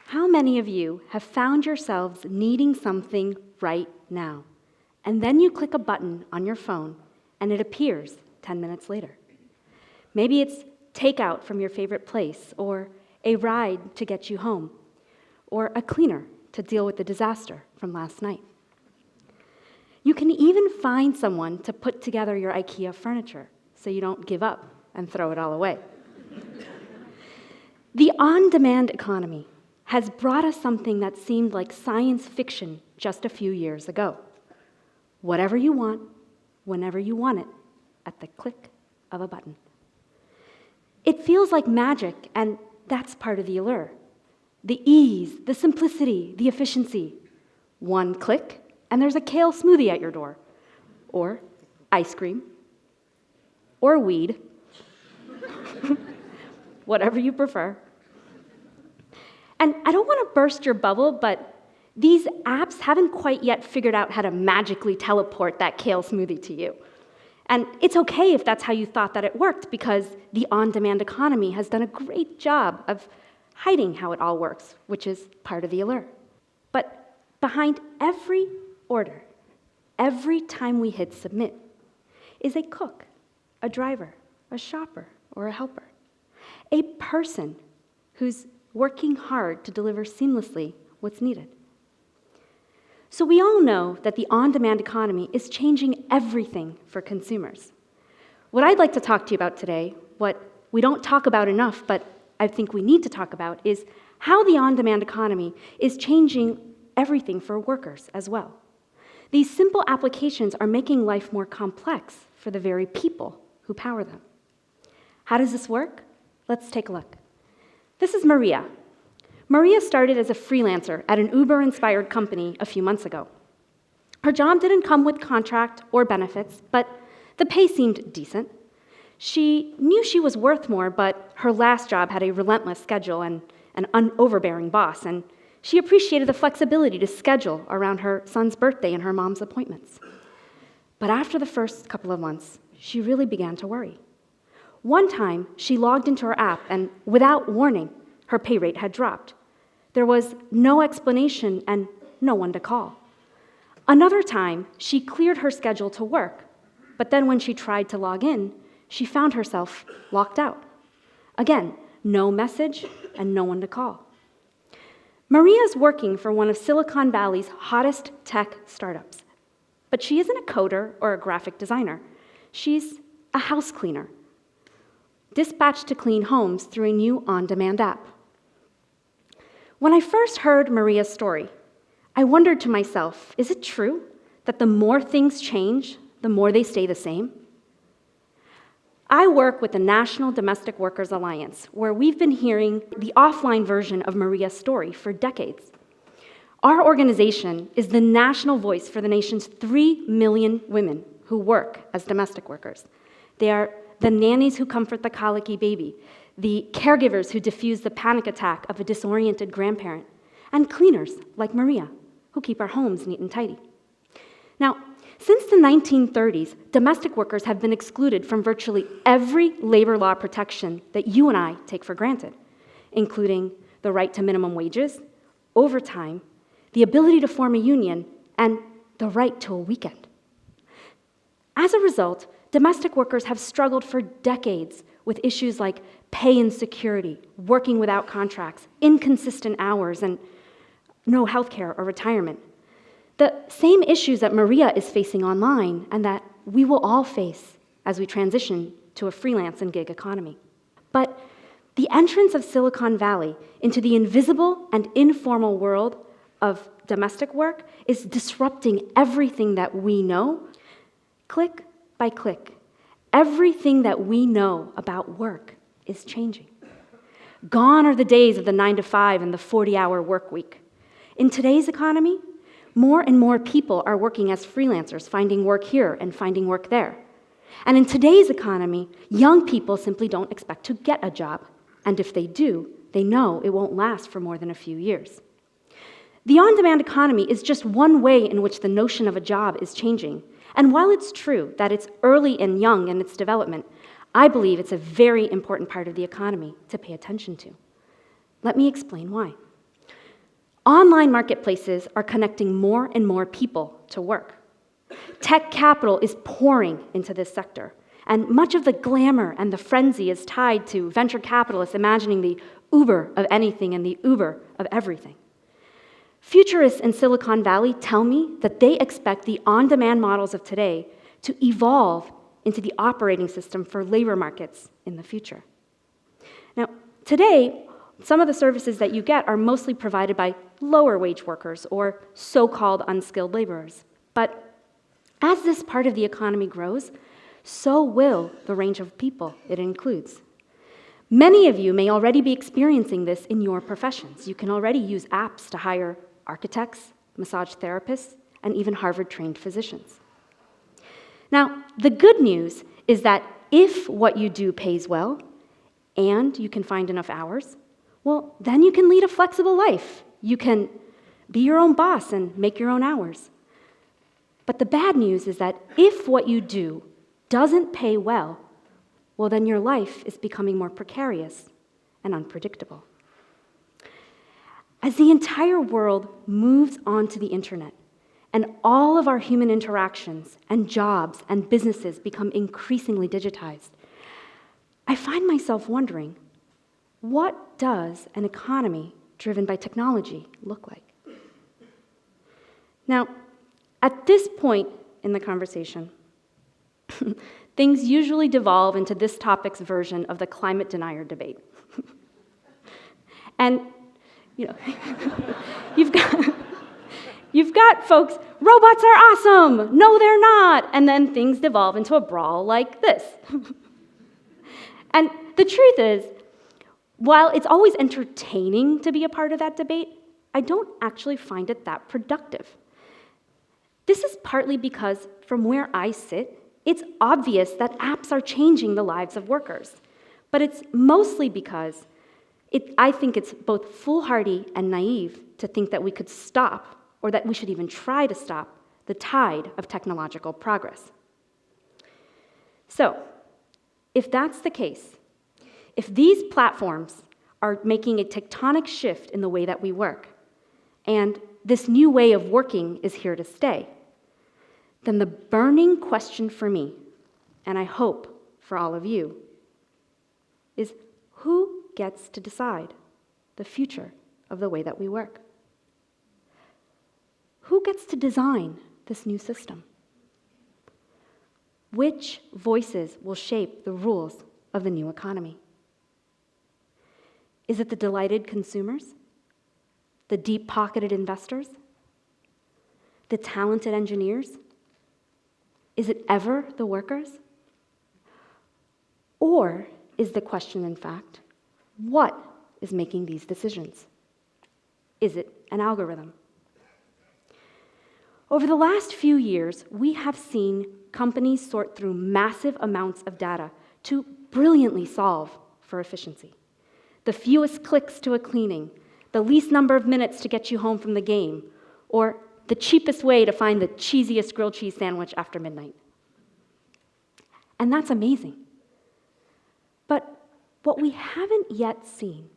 How many of you have found yourselves needing something right now, and then you click a button on your phone and it appears 10 minutes later? Maybe it's takeout from your favorite place, or a ride to get you home, or a cleaner to deal with the disaster from last night. You can even find someone to put together your IKEA furniture so you don't give up and throw it all away. The on-demand economy has brought us something that seemed like science fiction just a few years ago. Whatever you want, whenever you want it, at the click of a button. It feels like magic, and that's part of the allure. The ease, the simplicity, the efficiency. One click, and there's a kale smoothie at your door, or ice cream, or weed, whatever you prefer. And I don't want to burst your bubble, but these apps haven't quite yet figured out how to magically teleport that kale smoothie to you. And it's okay if that's how you thought that it worked, because the on-demand economy has done a great job of hiding how it all works, which is part of the allure. But behind every order, every time we hit submit, is a cook, a driver, a shopper, or a helper. A person who's working hard to deliver seamlessly what's needed. So we all know that the on-demand economy is changing everything for consumers. What I'd like to talk to you about today, what we don't talk about enough, but I think we need to talk about, is how the on-demand economy is changing everything for workers as well. These simple applications are making life more complex for the very people who power them. How does this work? Let's take a look. This is Maria. Maria started as a freelancer at an Uber-inspired company a few months ago. Her job didn't come with contract or benefits, but the pay seemed decent. She knew she was worth more, but her last job had a relentless schedule and an overbearing boss, and she appreciated the flexibility to schedule around her son's birthday and her mom's appointments. But after the first couple of months, she really began to worry. One time, she logged into her app, and without warning, her pay rate had dropped. There was no explanation and no one to call. Another time, she cleared her schedule to work, but then when she tried to log in, she found herself locked out. Again, no message and no one to call. Maria's working for one of Silicon Valley's hottest tech startups, but she isn't a coder or a graphic designer. She's a house cleaner, dispatched to clean homes through a new on-demand app. When I first heard Maria's story, I wondered to myself, is it true that the more things change, the more they stay the same? I work with the National Domestic Workers Alliance, where we've been hearing the offline version of Maria's story for decades. Our organization is the national voice for the nation's 3 million women who work as domestic workers. They are the nannies who comfort the colicky baby, the caregivers who diffuse the panic attack of a disoriented grandparent, and cleaners like Maria, who keep our homes neat and tidy. Now, since the 1930s, domestic workers have been excluded from virtually every labor law protection that you and I take for granted, including the right to minimum wages, overtime, the ability to form a union, and the right to a weekend. As a result, domestic workers have struggled for decades with issues like pay insecurity, working without contracts, inconsistent hours, and no health care or retirement. The same issues that Maria is facing online and that we will all face as we transition to a freelance and gig economy. But the entrance of Silicon Valley into the invisible and informal world of domestic work is disrupting everything that we know, click by click. Everything that we know about work is changing. Gone are the days of the 9-to-5 and the 40-hour work week. In today's economy, more and more people are working as freelancers, finding work here and finding work there. And in today's economy, young people simply don't expect to get a job. And if they do, they know it won't last for more than a few years. The on-demand economy is just one way in which the notion of a job is changing. And while it's true that it's early and young in its development, I believe it's a very important part of the economy to pay attention to. Let me explain why. Online marketplaces are connecting more and more people to work. Tech capital is pouring into this sector, and much of the glamour and the frenzy is tied to venture capitalists imagining the Uber of anything and the Uber of everything. Futurists in Silicon Valley tell me that they expect the on-demand models of today to evolve into the operating system for labor markets in the future. Now, today, some of the services that you get are mostly provided by lower wage workers or so-called unskilled laborers. But as this part of the economy grows, so will the range of people it includes. Many of you may already be experiencing this in your professions. You can already use apps to hire architects, massage therapists, and even Harvard-trained physicians. Now, the good news is that if what you do pays well and you can find enough hours, well, then you can lead a flexible life. You can be your own boss and make your own hours. But the bad news is that if what you do doesn't pay well, well, then your life is becoming more precarious and unpredictable. As the entire world moves onto the internet, and all of our human interactions and jobs and businesses become increasingly digitized, I find myself wondering, what does an economy driven by technology look like? Now, at this point in the conversation, things usually devolve into this topic's version of the climate denier debate. And, you've got folks, robots are awesome, no they're not, and then things devolve into a brawl like this. And the truth is, while it's always entertaining to be a part of that debate, I don't actually find it that productive. This is partly because from where I sit, it's obvious that apps are changing the lives of workers. But it's mostly because I think it's both foolhardy and naive to think that we could stop, or that we should even try to stop, the tide of technological progress. So, if that's the case, if these platforms are making a tectonic shift in the way that we work, and this new way of working is here to stay, then the burning question for me, and I hope for all of you, is who gets to decide the future of the way that we work? Who gets to design this new system? Which voices will shape the rules of the new economy? Is it the delighted consumers? The deep-pocketed investors? The talented engineers? Is it ever the workers? Or is the question, in fact, what is making these decisions? Is it an algorithm? Over the last few years, we have seen companies sort through massive amounts of data to brilliantly solve for efficiency. The fewest clicks to a cleaning, the least number of minutes to get you home from the game, or the cheapest way to find the cheesiest grilled cheese sandwich after midnight. And that's amazing. But what we haven't yet seen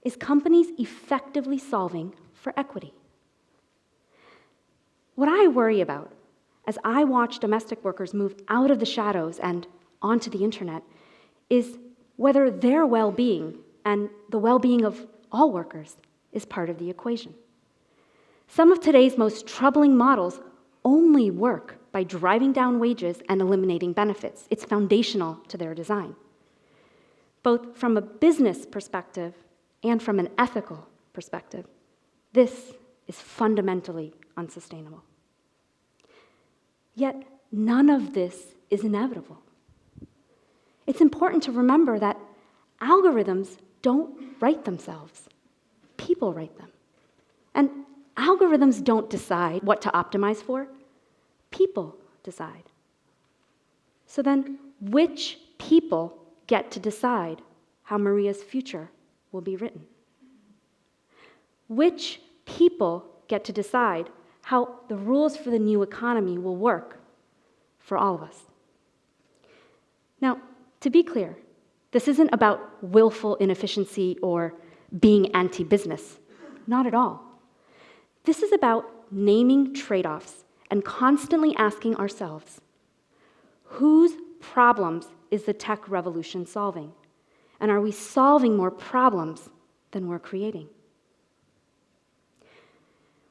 is companies effectively solving for equity. What I worry about as I watch domestic workers move out of the shadows and onto the internet is whether their well-being and the well-being of all workers is part of the equation. Some of today's most troubling models only work by driving down wages and eliminating benefits. It's foundational to their design. Both from a business perspective and from an ethical perspective, this is fundamentally unsustainable. Yet, none of this is inevitable. It's important to remember that algorithms don't write themselves. People write them. And algorithms don't decide what to optimize for. People decide. So then, which people get to decide how Maria's future will be written? Which people get to decide how the rules for the new economy will work for all of us? Now, to be clear, this isn't about willful inefficiency or being anti-business. not at all. This is about naming trade-offs and constantly asking ourselves, whose problems is the tech revolution solving? And are we solving more problems than we're creating?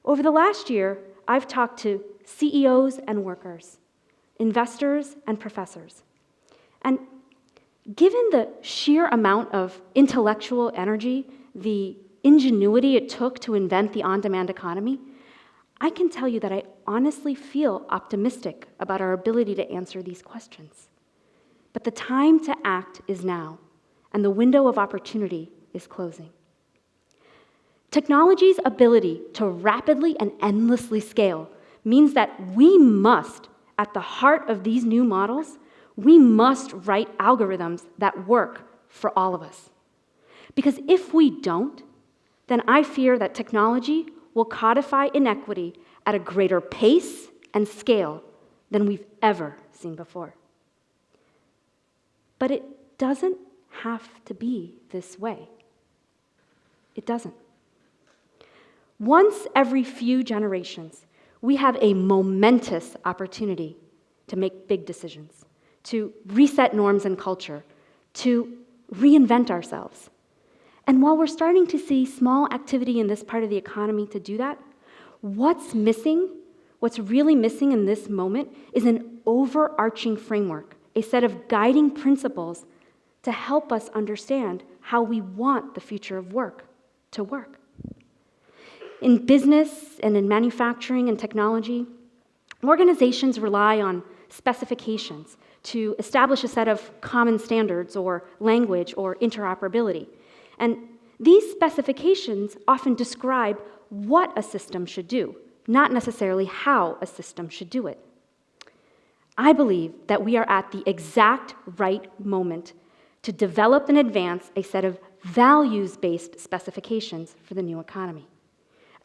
Over the last year, I've talked to CEOs and workers, investors and professors. And given the sheer amount of intellectual energy, the ingenuity it took to invent the on-demand economy, I can tell you that I honestly feel optimistic about our ability to answer these questions. But the time to act is now, and the window of opportunity is closing. Technology's ability to rapidly and endlessly scale means that we must, at the heart of these new models, we must write algorithms that work for all of us. Because if we don't, then I fear that technology will codify inequity at a greater pace and scale than we've ever seen before. But it doesn't have to be this way. It doesn't. Once every few generations, we have a momentous opportunity to make big decisions, to reset norms and culture, to reinvent ourselves. And while we're starting to see small activity in this part of the economy to do that, what's really missing in this moment is an overarching framework, a set of guiding principles to help us understand how we want the future of work to work. In business and in manufacturing and technology, organizations rely on specifications to establish a set of common standards or language or interoperability. And these specifications often describe what a system should do, not necessarily how a system should do it. I believe that we are at the exact right moment to develop and advance a set of values-based specifications for the new economy.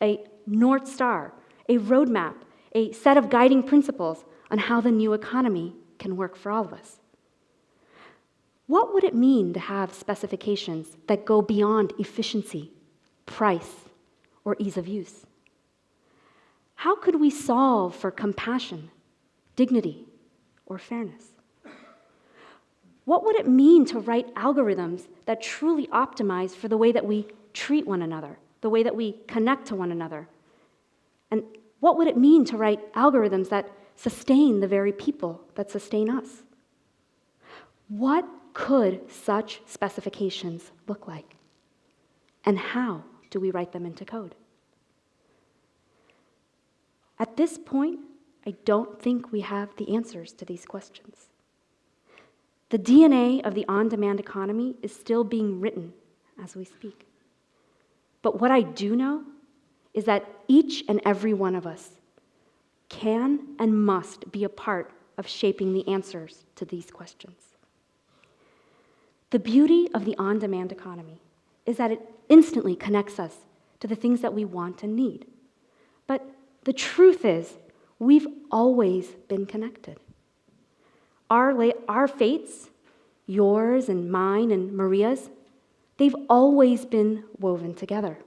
A North Star, a roadmap, a set of guiding principles on how the new economy can work for all of us. What would it mean to have specifications that go beyond efficiency, price, or ease of use? How could we solve for compassion, dignity, or fairness? What would it mean to write algorithms that truly optimize for the way that we treat one another, the way that we connect to one another? And what would it mean to write algorithms that sustain the very people that sustain us? What could such specifications look like? And how do we write them into code? At this point, I don't think we have the answers to these questions. The DNA of the on-demand economy is still being written as we speak. But what I do know is that each and every one of us can and must be a part of shaping the answers to these questions. The beauty of the on-demand economy is that it instantly connects us to the things that we want and need. But the truth is, we've always been connected. Our fates, yours and mine and Maria's, they've always been woven together.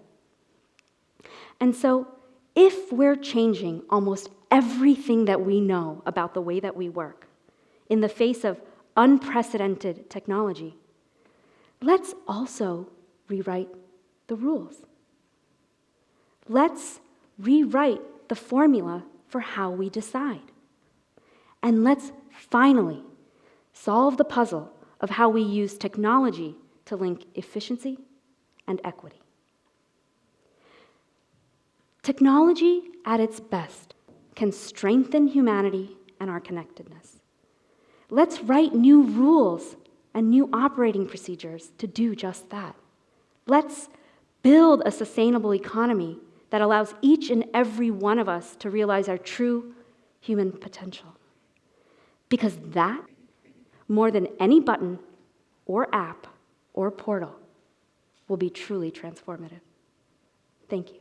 And so, if we're changing almost everything that we know about the way that we work in the face of unprecedented technology, let's also rewrite the rules. Let's rewrite the formula for how we decide. And let's finally solve the puzzle of how we use technology to link efficiency and equity. Technology at its best can strengthen humanity and our connectedness. Let's write new rules and new operating procedures to do just that. Let's build a sustainable economy that allows each and every one of us to realize our true human potential. Because that, more than any button or app or portal, will be truly transformative. Thank you.